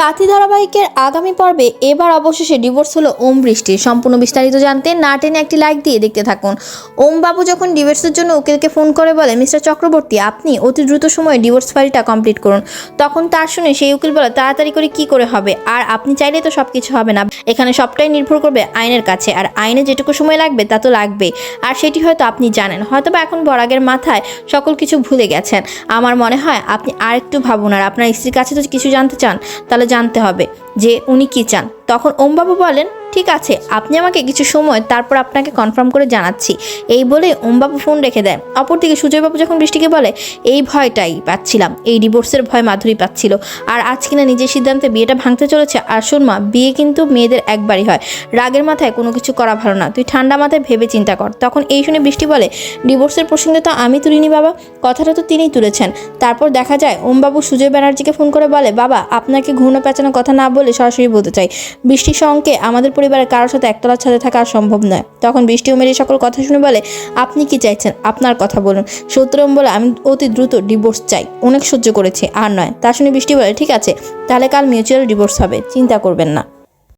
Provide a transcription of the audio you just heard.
সাথী ধারাবাহিকের আগামী পর্বে এবার অবশেষে ডিভোর্স হলো ওম বৃষ্টির। সম্পূর্ণ বিস্তারিত জানতে না টেনে একটি লাইক দিয়ে দেখতে থাকুন। ওম বাবু যখন ডিভোর্সের জন্য উকিলকে ফোন করে বলে, মিস্টার চক্রবর্তী আপনি অতি দ্রুত সময়ে ডিভোর্স ফাইলটা কমপ্লিট করুন, তখন তার শুনে সেই উকিল বলে, তাড়াতাড়ি করে কি করে হবে, আর আপনি চাইলে তো সব কিছু হবে না, এখানে সবটাই নির্ভর করবে আইনের কাছে, আর আইনে যেটুকু সময় লাগবে তা তো লাগবে, আর সেটি হয়তো আপনি জানেন, হয়তো বা এখন বরাগের মাথায় সকল কিছু ভুলে গেছেন। আমার মনে হয় আপনি আর একটু ভাবুন, আর আপনার স্ত্রীর কাছে তো কিছু জানতে চান, তাহলে জানতে হবে যে উনি কি চান। তখন ওমবাবু বলেন, ঠিক আছে, আপনি আমাকে কিছু সময় তারপর আপনাকে কনফার্ম করে জানাচ্ছি। এই বলে ওমবাবু ফোন রেখে দেয়। অপরদিকে সুজয়বাবু যখন বৃষ্টিকে বলে, এই ভয়টাই পাচ্ছিলাম, এই ডিভোর্সের ভয় মাধুরী পাচ্ছিল, আর আজ কিনা নিজের সিদ্ধান্তে বিয়েটা ভাঙতে চলেছে। আর শোন মা, বিয়ে কিন্তু মেয়েদের একবারই হয়, রাগের মাথায় কোনো কিছু করা ভালো না, তুই ঠান্ডা মাথায় ভেবে চিন্তা কর। তখন এই শুনে বৃষ্টি বলে, ডিভোর্সের প্রসঙ্গে তো আমি তুলিনি বাবা, কথাটা তো তিনিই তুলেছেন। তারপর দেখা যায় ওমবাবু সুজয় ব্যানার্জিকে ফোন করে বলে, বাবা আপনাকে ঘুরনো পেঁচানো কথা না বলে সরাসরি বলতে চাই, বৃষ্টির সঙ্গে আমাদের পরিবারের কারোর সাথে একতলার ছাদে থাকা আর সম্ভব নয়। তখন বৃষ্টি ওমের এই সকল কথা শুনে বলে, আপনি কি চাইছেন, আপনার কথা বলুন। সত্যরম বলে, আমি অতি দ্রুত ডিভোর্স চাই, অনেক সহ্য করেছি আর নয়। তা শুনে বৃষ্টি বলে, ঠিক আছে, তাহলে কাল মিউচুয়াল ডিভোর্স হবে, চিন্তা করবেন না।